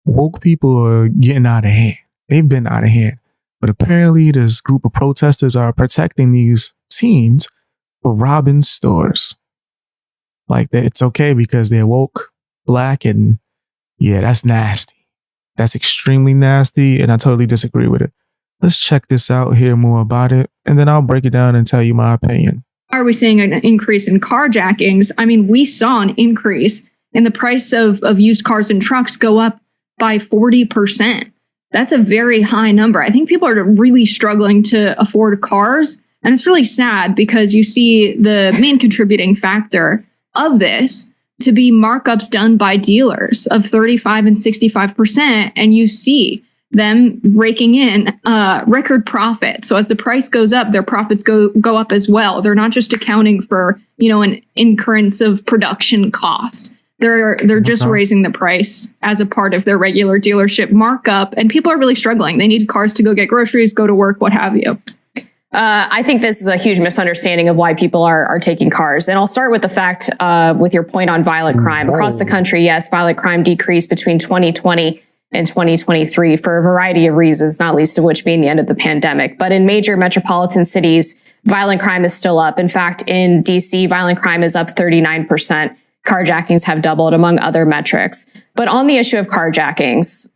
woke people are getting out of hand. They've been out of hand. But apparently this group of protesters are protecting these teens for robbing stores. Like that, it's okay because they're woke, black, and yeah, that's nasty. That's extremely nasty, and I totally disagree with it. Let's check this out, hear more about it, and then I'll break it down and tell you my opinion. Are we seeing an increase in carjackings? I mean, we saw an increase in the price of used cars and trucks go up by 40%. That's a very high number. I think people are really struggling to afford cars. And it's really sad because you see the main contributing factor of this to be markups done by dealers of 35 and 65%. And you see them raking in record profits. So as the price goes up, their profits go up as well. They're not just accounting for, an incurrence of production cost. They're just raising the price as a part of their regular dealership markup. And people are really struggling. They need cars to go get groceries, go to work, what have you. I think this is a huge misunderstanding of why people are taking cars. And I'll start with the fact, with your point on violent crime. Across the country, yes, violent crime decreased between 2020 and 2023 for a variety of reasons, not least of which being the end of the pandemic. But in major metropolitan cities, violent crime is still up. In fact, in DC, violent crime is up 39%. Carjackings have doubled, among other metrics. But on the issue of carjackings,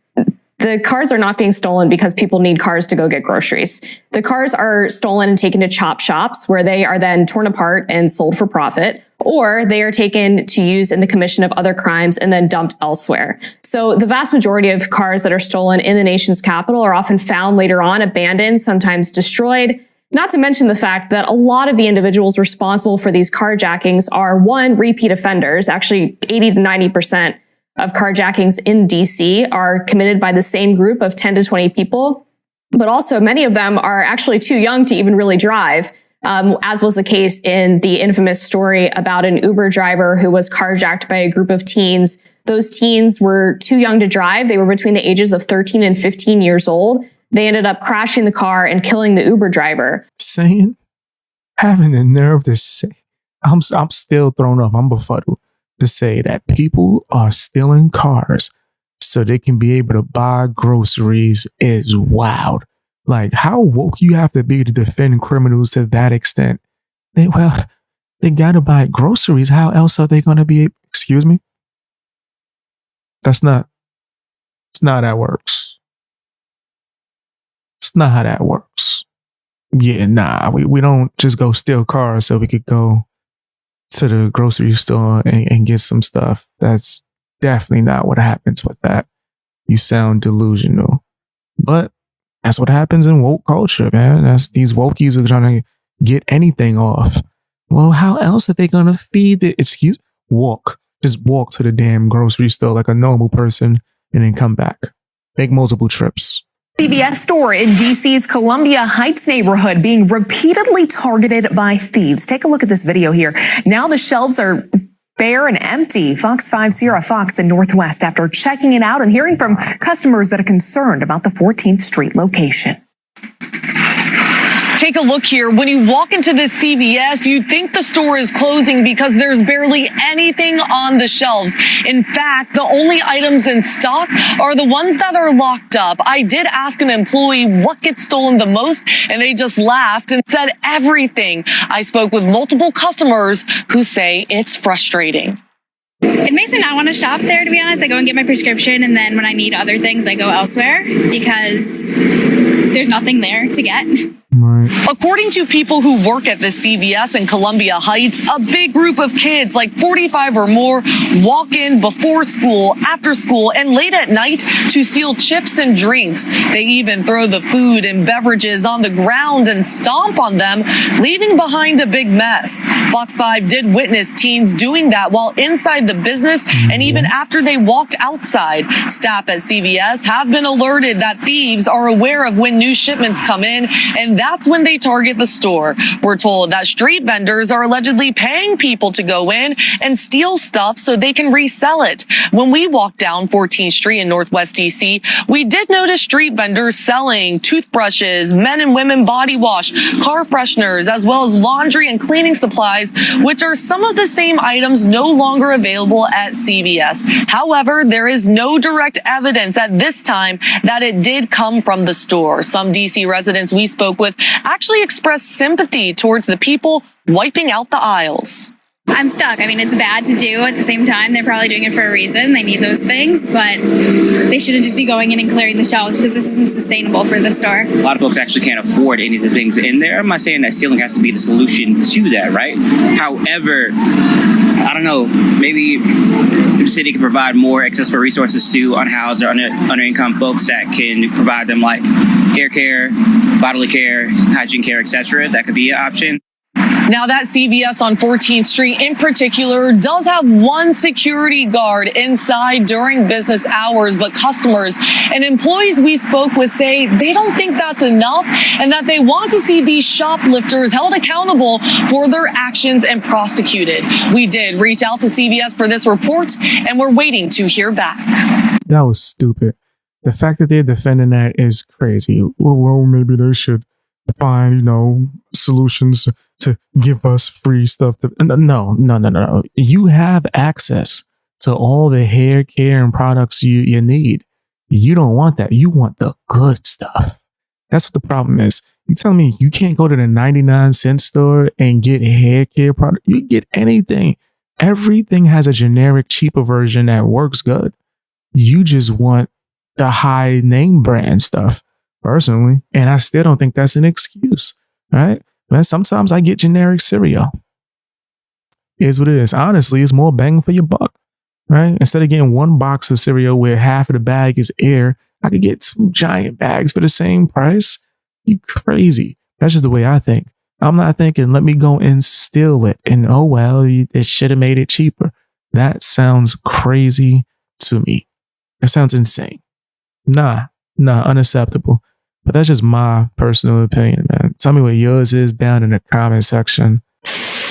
the cars are not being stolen because people need cars to go get groceries. The cars are stolen and taken to chop shops where they are then torn apart and sold for profit, or they are taken to use in the commission of other crimes and then dumped elsewhere. So the vast majority of cars that are stolen in the nation's capital are often found later on abandoned, sometimes destroyed. Not to mention the fact that a lot of the individuals responsible for these carjackings are, one, repeat offenders. Actually, 80 to 90% of carjackings in DC are committed by the same group of 10 to 20 people. But also many of them are actually too young to even really drive, as was the case in the infamous story about an Uber driver who was carjacked by a group of teens. Those teens were too young to drive. They were between the ages of 13 and 15 years old. They ended up crashing the car and killing the Uber driver. Having the nerve to say, I'm still thrown off. I'm befuddled to say that people are stealing cars so they can be able to buy groceries is wild. Like, how woke you have to be to defend criminals to that extent? They gotta buy groceries. How else are they gonna be? Excuse me? It's not how that works. It's not how that works. Yeah, nah, we don't just go steal cars so we could go to the grocery store and get some stuff. That's definitely not what happens with that. You sound delusional. But that's what happens in woke culture, man. That's these wokies are trying to get anything off. Well, how else are they gonna feed it? Just walk to the damn grocery store like a normal person and then come back. Make multiple trips. CVS store in DC's Columbia Heights neighborhood being repeatedly targeted by thieves. Take a look at this video here. Now the shelves are bare and empty. Fox 5 Sierra Fox in Northwest after checking it out and hearing from customers that are concerned about the 14th Street location. Take a look here. When you walk into this CVS, you'd think the store is closing because there's barely anything on the shelves. In fact, the only items in stock are the ones that are locked up. I did ask an employee what gets stolen the most, and they just laughed and said everything. I spoke with multiple customers who say it's frustrating. It makes me not want to shop there, to be honest. I go and get my prescription, and then when I need other things, I go elsewhere because there's nothing there to get. Right. According to people who work at the CVS in Columbia Heights, a big group of kids, like 45 or more, walk in before school, after school, and late at night to steal chips and drinks. They even throw the food and beverages on the ground and stomp on them, leaving behind a big mess. Fox 5 did witness teens doing that while inside the business and even after they walked outside. Staff at CVS have been alerted that thieves are aware of when new shipments come in, and that's that's when they target the store. We're told that street vendors are allegedly paying people to go in and steal stuff so they can resell it. When we walked down 14th Street in Northwest DC, we did notice street vendors selling toothbrushes, men and women body wash, car fresheners, as well as laundry and cleaning supplies, which are some of the same items no longer available at CVS. However, there is no direct evidence at this time that it did come from the store. Some DC residents we spoke with actually expressed sympathy towards the people wiping out the aisles. I'm stuck. I mean, it's bad to do. At the same time, they're probably doing it for a reason. They need those things, but they shouldn't just be going in and clearing the shelves because this isn't sustainable for the store. A lot of folks actually can't afford any of the things in there. I'm not saying that stealing has to be the solution to that, right? However, I don't know, maybe the city can provide more accessible resources to unhoused or under-income folks that can provide them like hair care, bodily care, hygiene care, etc. That could be an option. Now, that CVS on 14th Street in particular does have one security guard inside during business hours, but customers and employees we spoke with say they don't think that's enough and that they want to see these shoplifters held accountable for their actions and prosecuted. We did reach out to CVS for this report, and we're waiting to hear back. That was stupid. The fact that they're defending that is crazy. Well, maybe they should find, solutions to give us free stuff. No. You have access to all the hair care and products you need. You don't want that. You want the good stuff. That's what the problem is. You tell me you can't go to the 99-cent store and get hair care product. You get anything. Everything has a generic, cheaper version that works good. You just want the high name brand stuff, personally. And I still don't think that's an excuse, right? Man, sometimes I get generic cereal. Here's what it is. Honestly, it's more bang for your buck, right? Instead of getting one box of cereal where half of the bag is air, I could get 2 giant bags for the same price. You crazy. That's just the way I think. I'm not thinking, let me go and steal it. And oh, well, it should have made it cheaper. That sounds crazy to me. That sounds insane. Nah, unacceptable. But that's just my personal opinion, man. Tell me what yours is down in the comment section.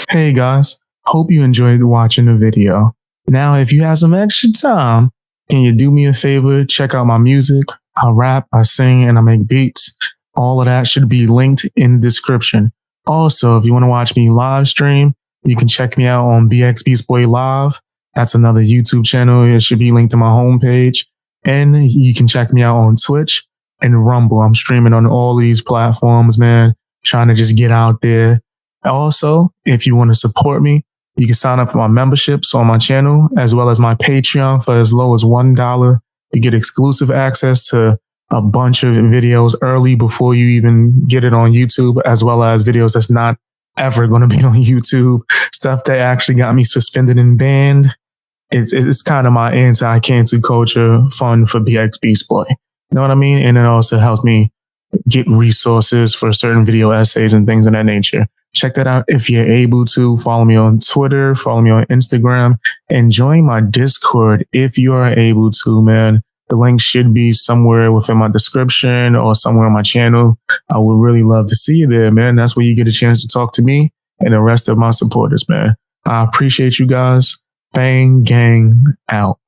Hey guys, hope you enjoyed watching the video. Now, if you have some extra time, can you do me a favor? Check out my music. I rap, I sing, and I make beats. All of that should be linked in the description. Also, if you want to watch me live stream, you can check me out on BX Beast Boy Live. That's another YouTube channel. It should be linked to my homepage. And you can check me out on Twitch and Rumble. I'm streaming on all these platforms, man. Trying to just get out there. Also, if you want to support me, you can sign up for my memberships on my channel, as well as my Patreon for as low as $1. You get exclusive access to a bunch of videos early before you even get it on YouTube, as well as videos that's not ever going to be on YouTube. Stuff that actually got me suspended and banned. It's kind of my anti-cancel culture fund for BX Beast Boy. You know what I mean? And it also helps me get resources for certain video essays and things of that nature. Check that out if you're able to. Follow me on Twitter, follow me on Instagram, and join my Discord if you are able to, man. The link should be somewhere within my description or somewhere on my channel. I would really love to see you there, man. That's where you get a chance to talk to me and the rest of my supporters, man. I appreciate you guys. Bang, gang, out.